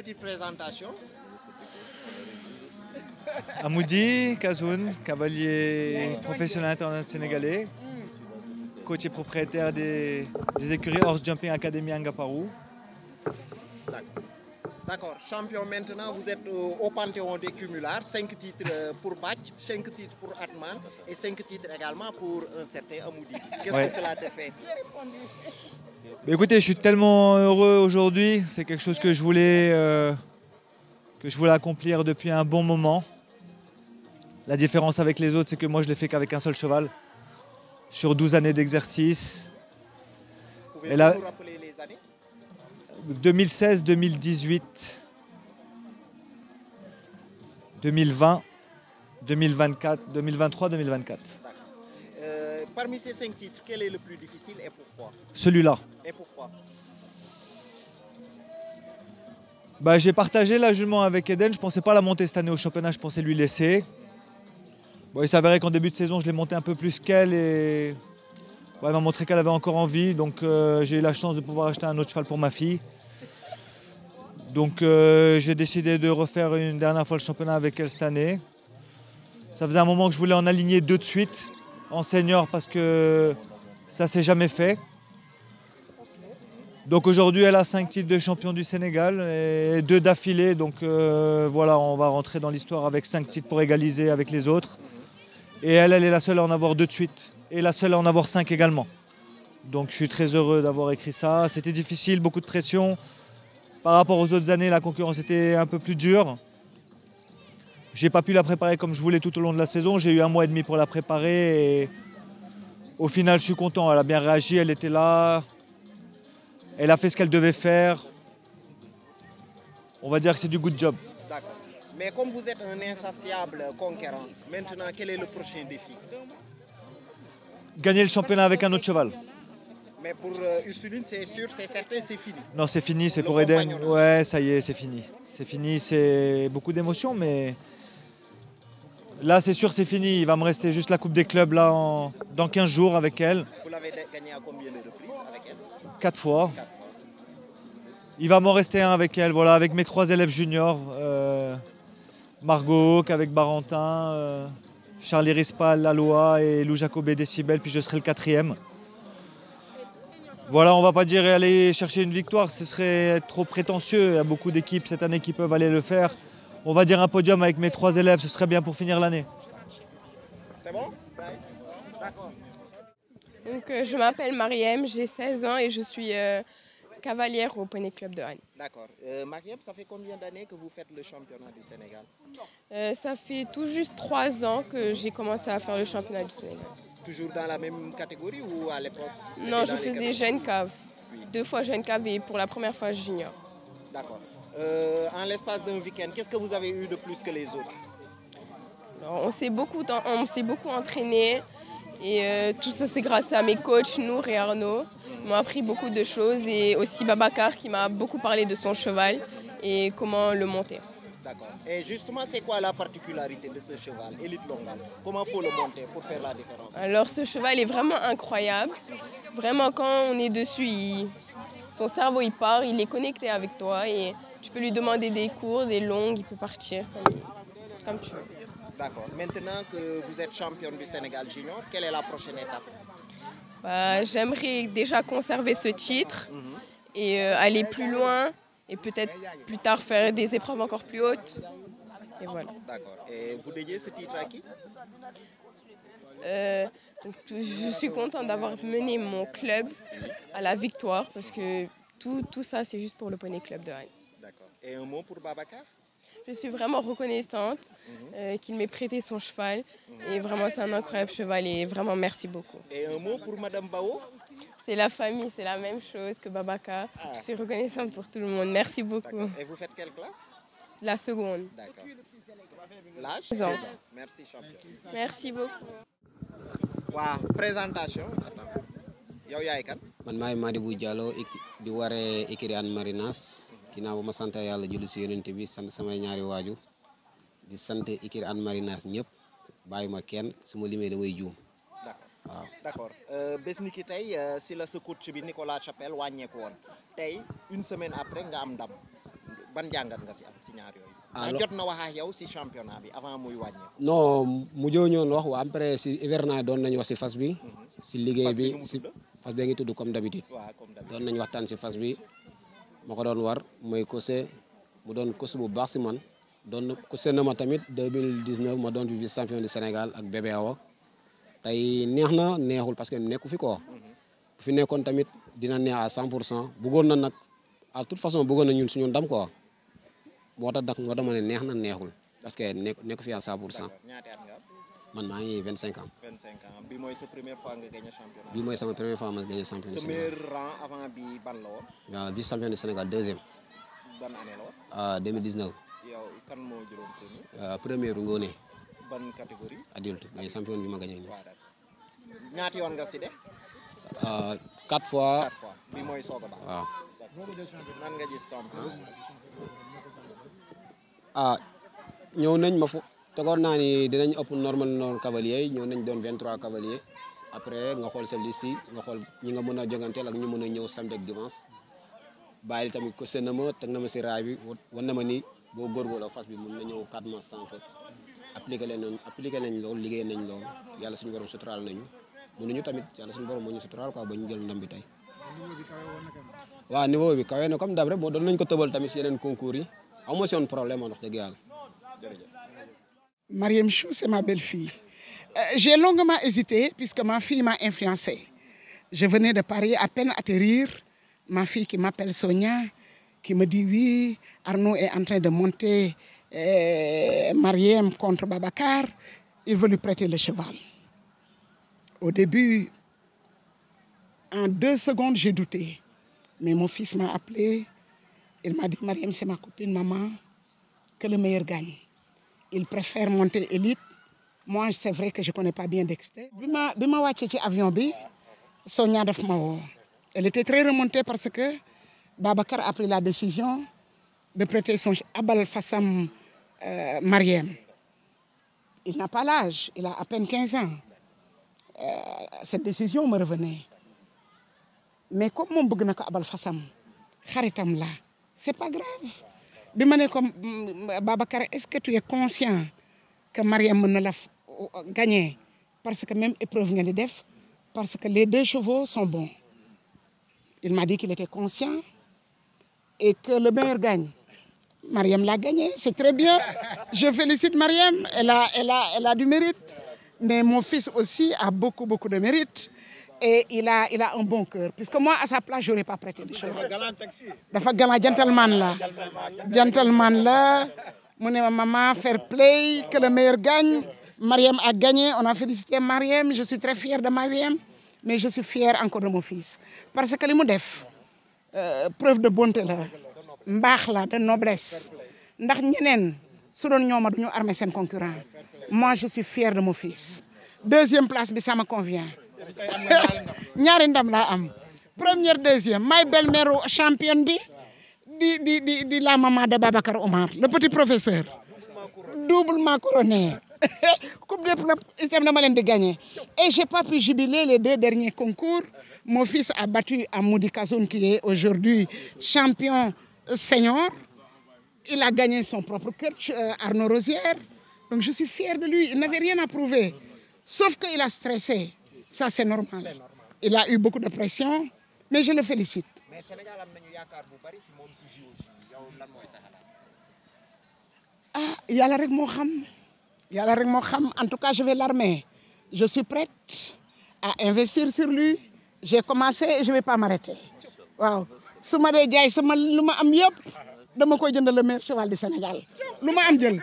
petite présentation. Amoudi Kazoun, cavalier professionnel international sénégalais, coach et propriétaire des écuries Horse Jumping Academy Angaparou. D'accord. Champion maintenant, vous êtes au Panthéon des cumulards. 5 titres pour Bach, 5 titres pour Atman et 5 titres également pour un certain Amoudi. Qu'est-ce que cela te fait? Écoutez, je suis tellement heureux aujourd'hui. C'est quelque chose que je voulais accomplir depuis un bon moment. La différence avec les autres, c'est que moi, je l'ai fait qu'avec un seul cheval, sur 12 années d'exercice. Pouvez-vous nous rappeler les années? 2016, 2018, 2020, 2024, 2023, 2024. Parmi ces 5 titres, quel est le plus difficile et pourquoi? Celui-là. Et pourquoi? J'ai partagé la jument avec Eden. Je ne pensais pas la monter cette année au championnat, je pensais lui laisser. Il s'avérait qu'en début de saison, je l'ai monté un peu plus qu'elle et elle m'a montré qu'elle avait encore envie. Donc j'ai eu la chance de pouvoir acheter un autre cheval pour ma fille. Donc j'ai décidé de refaire une dernière fois le championnat avec elle cette année. Ça faisait un moment que je voulais en aligner 2 de suite en senior parce que ça ne s'est jamais fait. Donc aujourd'hui, elle a 5 titres de champion du Sénégal et 2 d'affilée. Donc voilà, on va rentrer dans l'histoire avec 5 titres pour égaliser avec les autres. Et elle est la seule à en avoir 2 de suite et la seule à en avoir 5 également. Donc je suis très heureux d'avoir écrit ça. C'était difficile, beaucoup de pression. Par rapport aux autres années, la concurrence était un peu plus dure. Je n'ai pas pu la préparer comme je voulais tout au long de la saison. J'ai eu 1 mois et demi pour la préparer. Et au final, je suis content. Elle a bien réagi, elle était là. Elle a fait ce qu'elle devait faire. On va dire que c'est du good job. D'accord. Mais comme vous êtes un insatiable conquérant, maintenant, quel est le prochain défi? Gagner le championnat avec un autre cheval. Mais pour Ursuline, c'est sûr, c'est certain, c'est fini. Non, c'est fini, c'est pour Eden. Ouais, ça y est, c'est fini. C'est fini, c'est beaucoup d'émotions, mais là, c'est sûr, c'est fini. Il va me rester juste la Coupe des clubs là, dans 15 jours avec elle. Vous l'avez gagné à combien de reprises avec elle? 4 fois. Il va m'en rester un avec elle, voilà, avec mes 3 élèves juniors. Margot, avec Barentin, Charlie Rispal, Lalois et Lou Jacobé Décibel, puis je serai le 4e. Voilà, on ne va pas dire aller chercher une victoire, ce serait être trop prétentieux. Il y a beaucoup d'équipes cette année qui peuvent aller le faire. On va dire un podium avec mes 3 élèves, ce serait bien pour finir l'année. C'est bon? D'accord. Donc, je m'appelle Mariem, j'ai 16 ans et je suis cavalière au Poney Club de Rennes. D'accord. Mariem, ça fait combien d'années que vous faites le championnat du Sénégal? Ça fait tout juste 3 ans que j'ai commencé à faire le championnat du Sénégal. Toujours dans la même catégorie ou à l'époque? Non, je faisais jeune cave. 2 fois jeune cave et pour la première fois junior. D'accord. En l'espace d'un week-end, qu'est-ce que vous avez eu de plus que les autres? Alors, on s'est beaucoup entraîné et tout ça c'est grâce à mes coachs, Nour et Arnaud. Ils m'ont appris beaucoup de choses et aussi Babacar qui m'a beaucoup parlé de son cheval et comment le monter. D'accord. Et justement, c'est quoi la particularité de ce cheval, Elite Longal? Comment il faut le monter pour faire la différence? Alors ce cheval est vraiment incroyable. Vraiment quand on est dessus, son cerveau il part, il est connecté avec toi et tu peux lui demander des cours, des longues, il peut partir comme tu veux. D'accord. Maintenant que vous êtes championne du Sénégal junior, quelle est la prochaine étape? J'aimerais déjà conserver ce titre et aller plus loin et peut-être plus tard faire des épreuves encore plus hautes. Et voilà. D'accord. Et vous dédiez ce titre à qui? Je suis contente d'avoir mené mon club à la victoire parce que tout ça c'est juste pour le Poney Club de Rennes. D'accord. Et un mot pour Babacar? Je suis vraiment reconnaissante qu'il m'ait prêté son cheval. Et vraiment, c'est un incroyable cheval et vraiment, merci beaucoup. Et un mot pour Madame Bao? C'est la famille, c'est la même chose que Babacar. Je suis reconnaissante pour tout le monde. Merci beaucoup. Et vous faites quelle classe? La seconde. D'accord. L'âge? 16 ans. Merci, champion. Merci beaucoup. Présentation. Yow yaay kan? Man maay Madibou Diallo di waree écurie Hann Marinas ginnaaw ba ma sant yàlla julli si yonent bi sant samay ñaari waajur di sant écurie Hann Marinas ñëpp bàyyi ma kenn su ma limee damay juum. waaw d'accord bés ni ki tey si la sa coach bi Nicolas Chapelle wàññeeku woon tey une semaine après nga am ndam ban jàngat nga si am si ñaar yooyu. jot na wax ak yow si championnat bi avant muy wàññi. non mujjoo ñoon wax waa après si hivernage doon nañu wax si fas bi. si liggéey bi si fas bee ngi tudd comme d'habitude. doon nañu waxtaan si fas bi ma ko doon war mooy Cossé mu doon Cossé bu baax si man doon Cossé na ma tamit 2019 ma doon vice champion du Sénégal ak Bébé Awa tey neex na neexul parce que nekku fi ko bu fi nekkoon tamit dina neex à 100% bëggoon na nag à toute façon bëggoon na ñun suñu ndam quoi moo tax moo dama ne neex na neexul parce que nekku fi à 100%. man maa ngi 25 ans. 25 ans bi mooy sa première fois nga gagné championnat. bi mooy sama première fois ma gagné championnat du sa Sénégal. meilleur rang avant bi ban la woon. waaw vice champion du Sénégal deuxième. ban année la woon. 2019. yow kan moo jëloon premier. première Ngone. ban catégorie. adulte mooy champion bi ma gagné nii. waaw d'accord ñaata yoon nga si de. 4 fois. 4 fois bi mooy soog a baax. waaw. nan nga gis champion. ñëw nañ ma fo tegoon naa ni dinañ ëpp normal cavalier ñëw nañ doon 23 cavalier après nga xool sa liste yi nga xool ñi nga mën a joganteel ak ñu mën a ñëw samedi ak dimanche bàyyi tamit ko seen na ma teg na ma si raay bi wan na ma ni boo góorgóorloo fas bi mën na ñëw 4 mois sans faute appliqué nañ loolu liggéey nañ loolu yàlla suñu borom suturaal nañu mënuñu tamit yàlla suñu borom moo ñu suturaal quoi ba ñu jël ndam bi tey. waaw niveau bi kawe na comme d'hab rek moo doon nañ ko tëbal tamit si yeneen concours yi amoo si woon problème wax dëgg yàlla. Mariam Chou, c'est ma belle-fille. J'ai longuement hésité puisque ma fille m'a influencée. Je venais de parier, à peine atterrir, ma fille qui m'appelle Sonia, qui me dit oui, Arnaud est en train de monter Mariam contre Babacar, il veut lui prêter le cheval. Au début, en 2 secondes, j'ai douté. Mais mon fils m'a appelé, il m'a dit, Mariam, c'est ma copine, maman, que le meilleur gagne. Il préfère monter élite. Moi, c'est vrai que je ne connais pas bien Dexter. Bi ma wàccee ci avion bi Sonia daf ma woo. Elle était très remontée parce que Babacar a pris la décision de prêter son abal fasam Mariam. Il n'a pas l'âge, il a à peine 15 ans. Cette décision me revenait. Mais comme moom bëgg na ko abal fasam xaritam la, c'est pas grave. bi ma ne ko Babacar est-ce que tu es conscient que Mariam mën na la gagner parce que même épreuve nga di def parce que les 2 chevaux sont bons. Il m'a dit qu'il était conscient et que le meilleur gagne. Mariam l'a gagné, c'est très bien. Je félicite Mariam, elle a du mérite. Mais mon fils aussi a beaucoup de mérite. Et il a un bon cœur. Puisque moi, à sa place, je n'aurais pas prêté de cheval. Dafa galant gentleman là. Gentleman là. Mon maman, fair play, que le meilleur gagne. Mariam a gagné, on a félicité Mariam. Je suis très fière de Mariam. Mais je suis fière encore de mon fils. Parce que li mu def preuve de bonté la. Mbaax la, de noblesse. Ndax ñeneen su doon ñooma duñu armer seen concurrent. Moi, je suis fière de mon fils. 2e place bi, ça me convient. ñaari ndam laa am. 1er, 2e. May belle-mère championne bi di la maman de Babacar Omar, le petit professeur. Doublement couronné. Coupe de peuple, itam dama leen di gagner. Et j'ai pas pu jubiler les 2 derniers concours. Mon fils a battu Amoudi Kazoun qui est aujourd'hui champion senior. Il a gagné son propre coach, Arnaud Rosière. Donc je suis fière de lui. Il n'avait rien à prouver. Sauf qu'il a stressé. Ça, c'est normal. Il a eu beaucoup de pression, mais je le félicite. Mais Sénégal am nañu yaakaar bu bari si moom si JOJ yow lan mooy sa xalaat. Yàlla rek moo xam. Yàlla rek moo xam. En tout cas, je vais l'armer. Je suis prête à investir sur lui. J'ai commencé et je vais pas m'arrêter. Waaw. Su ma dee jaay sama lu ma am yëpp dama koy jënd le meilleur cheval du Sénégal. Lu ma am jël.